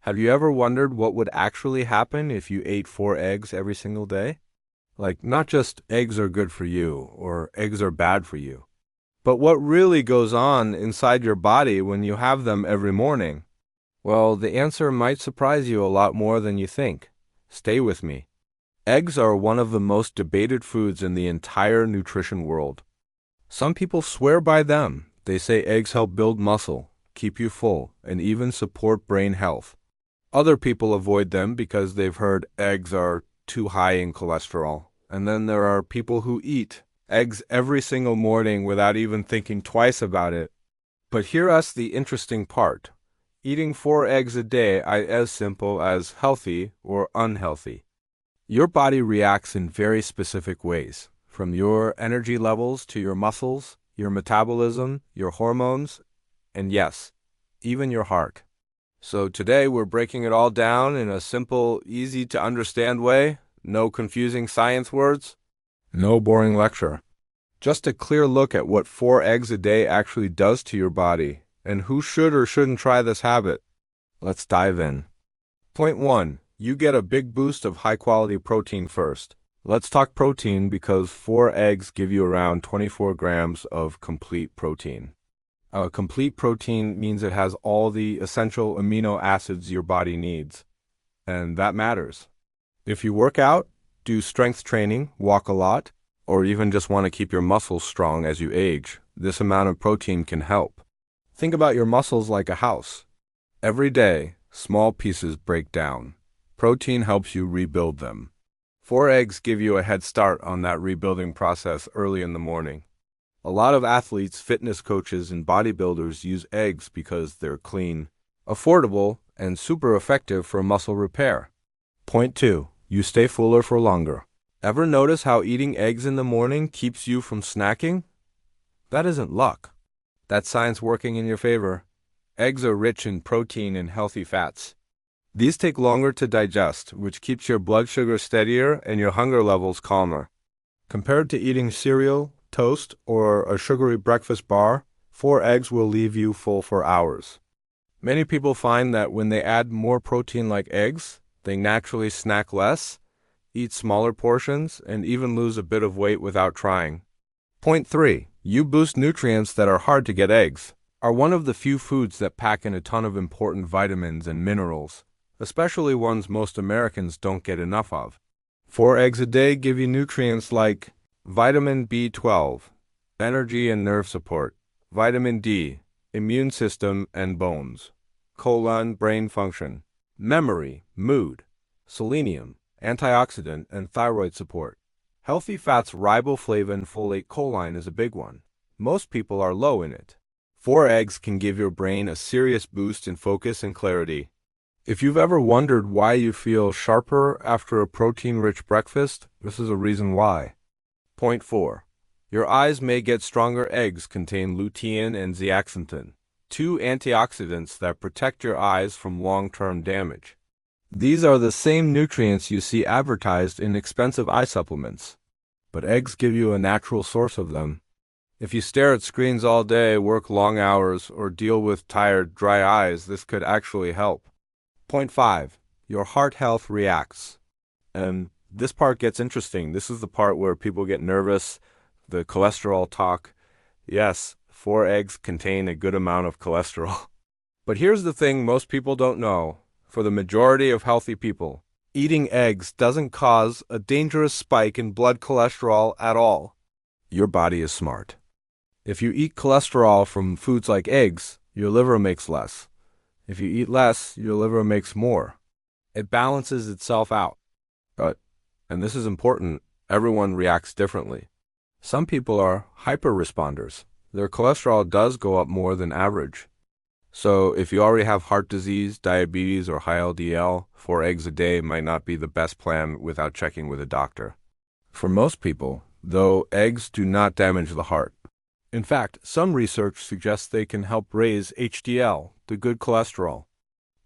Have you ever wondered what would actually happen if you ate 4 eggs every single day? Like, not just eggs are good for you or eggs are bad for you, but what really goes on inside your body when you have them every morning? Well, the answer might surprise you a lot more than you think. Stay with me. Eggs are one of the most debated foods in the entire nutrition world. Some people swear by them. They say eggs help build muscle, keep you full, and even support brain health. Other people avoid them because they've heard eggs are too high in cholesterol. And then there are people who eat eggs every single morning without even thinking twice about it. But here's the interesting part. Eating 4 eggs a day is as simple as healthy or unhealthy. Your body reacts in very specific ways, from your energy levels to your muscles, your metabolism, your hormones, and yes, even your heart. So today we're breaking it all down in a simple, easy to understand way. No confusing science words, no boring lecture. Just a clear look at what 4 eggs a day actually does to your body and who should or shouldn't try this habit. Let's dive in. Point 1. You get a big boost of high-quality protein first. Let's talk protein because 4 eggs give you around 24 grams of complete protein. Complete protein means it has all the essential amino acids your body needs, and that matters. If you work out, do strength training, walk a lot, or even just want to keep your muscles strong as you age, this amount of protein can help. Think about your muscles like a house. Every day, small pieces break down. Protein helps you rebuild them. 4 eggs give you a head start on that rebuilding process early in the morning. A lot of athletes, fitness coaches, and bodybuilders use eggs because they're clean, affordable, and super effective for muscle repair. Point 2. You stay fuller for longer. Ever notice how eating eggs in the morning keeps you from snacking? That isn't luck. That's science working in your favor. Eggs are rich in protein and healthy fats. These take longer to digest, which keeps your blood sugar steadier and your hunger levels calmer. Compared to eating cereal, toast, or a sugary breakfast bar, 4 eggs will leave you full for hours. Many people find that when they add more protein like eggs, they naturally snack less, eat smaller portions, and even lose a bit of weight without trying. Point 3. You boost nutrients that are hard to get. Eggs are one of the few foods that pack in a ton of important vitamins and minerals, especially ones most Americans don't get enough of. 4 eggs a day give you nutrients like vitamin B12, energy and nerve support, vitamin D, immune system and bones, choline, brain function, memory, mood, selenium, antioxidant, and thyroid support. Healthy fats, riboflavin, folate, choline is a big one. Most people are low in it. 4 eggs can give your brain a serious boost in focus and clarity. If you've ever wondered why you feel sharper after a protein-rich breakfast, this is a reason why. Point 4. Your eyes may get stronger. Eggs contain lutein and zeaxanthin, 2 antioxidants that protect your eyes from long-term damage. These are the same nutrients you see advertised in expensive eye supplements, but eggs give you a natural source of them. If you stare at screens all day, work long hours, or deal with tired, dry eyes, this could actually help. Point 5. Your heart health reacts. And this part gets interesting. This is the part where people get nervous, the cholesterol talk. Yes, 4 eggs contain a good amount of cholesterol. But here's the thing most people don't know. For the majority of healthy people, eating eggs doesn't cause a dangerous spike in blood cholesterol at all. Your body is smart. If you eat cholesterol from foods like eggs, your liver makes less. If you eat less, your liver makes more. It balances itself out. But, and this is important, everyone reacts differently. Some people are hyper-responders. Their cholesterol does go up more than average. So if you already have heart disease, diabetes, or high LDL, 4 eggs a day might not be the best plan without checking with a doctor. For most people, though, eggs do not damage the heart. In fact, some research suggests they can help raise HDL, the good cholesterol.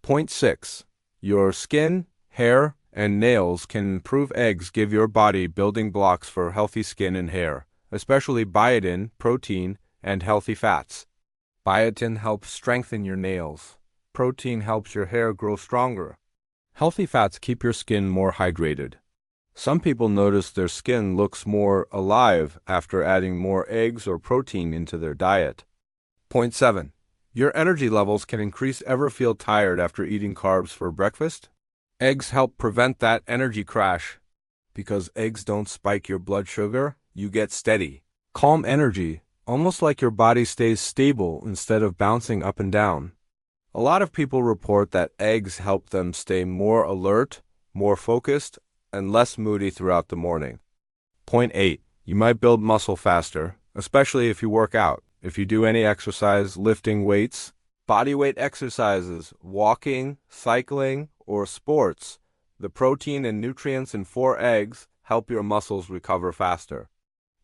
Point 6. Your skin, hair, and nails can improve. Eggs give your body building blocks for healthy skin and hair, especially biotin, protein, and healthy fats. Biotin helps strengthen your nails. protein helps your hair grow stronger. Healthy fats keep your skin more hydrated. Some people notice their skin looks more alive after adding more eggs or protein into their diet. Point 7. Your energy levels can increase. Ever feel tired after eating carbs for breakfast? Eggs help prevent that energy crash. Because eggs don't spike your blood sugar, you get steady, calm energy, almost like your body stays stable instead of bouncing up and down. A lot of people report that eggs help them stay more alert, more focused, and less moody throughout the morning. Point 8. You might build muscle faster, especially if you work out. If you do any exercise, lifting weights, body weight exercises, walking, cycling, or sports, the protein and nutrients in 4 eggs help your muscles recover faster.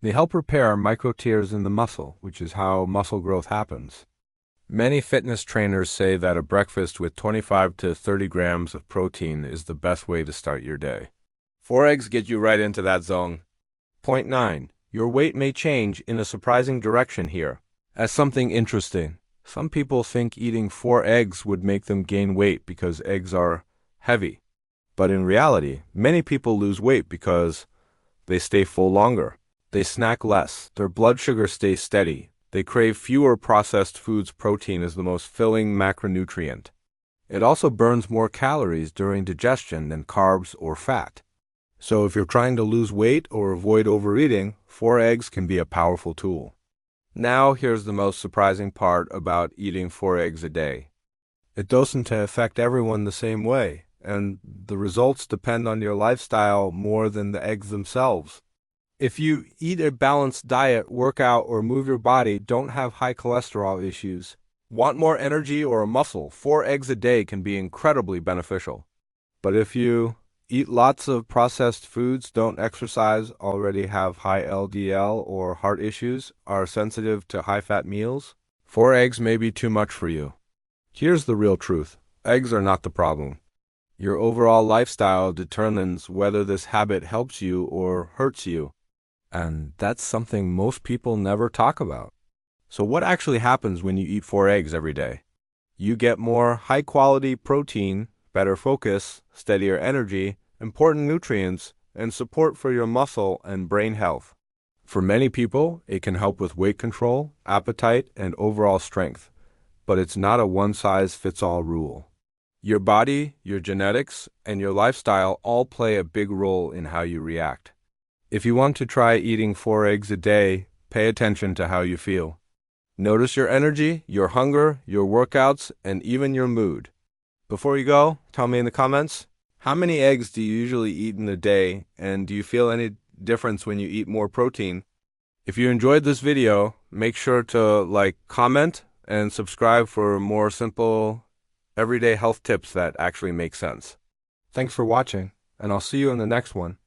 They help repair micro tears in the muscle, which is how muscle growth happens. Many fitness trainers say that a breakfast with 25 to 30 grams of protein is the best way to start your day. 4 eggs get you right into that zone. Point 9. Your weight may change in a surprising direction here. As something interesting, some people think eating 4 eggs would make them gain weight because eggs are heavy. But in reality, many people lose weight because they stay full longer. They snack less. Their blood sugar stays steady. They crave fewer processed foods. Protein is the most filling macronutrient. It also burns more calories during digestion than carbs or fat. So if you're trying to lose weight or avoid overeating, 4 eggs can be a powerful tool. Now here's the most surprising part about eating 4 eggs a day. It doesn't affect everyone the same way, and the results depend on your lifestyle more than the eggs themselves. If you eat a balanced diet, work out, or move your body, don't have high cholesterol issues, want more energy or muscle, 4 eggs a day can be incredibly beneficial. But if you eat lots of processed foods, don't exercise, already have high LDL or heart issues, are sensitive to high-fat meals, 4 eggs may be too much for you. Here's the real truth. Eggs are not the problem. Your overall lifestyle determines whether this habit helps you or hurts you. And that's something most people never talk about. So what actually happens when you eat 4 eggs every day? You get more high-quality protein, better focus, steadier energy, important nutrients, and support for your muscle and brain health. For many people, it can help with weight control, appetite, and overall strength. But it's not a one-size-fits-all rule. Your body, your genetics, and your lifestyle all play a big role in how you react. If you want to try eating 4 eggs a day, pay attention to how you feel. Notice your energy, your hunger, your workouts, and even your mood. Before you go, tell me in the comments, how many eggs do you usually eat in a day, and do you feel any difference when you eat more protein? If you enjoyed this video, make sure to like, comment, and subscribe for more simple, everyday health tips that actually make sense. Thanks for watching, and I'll see you in the next one.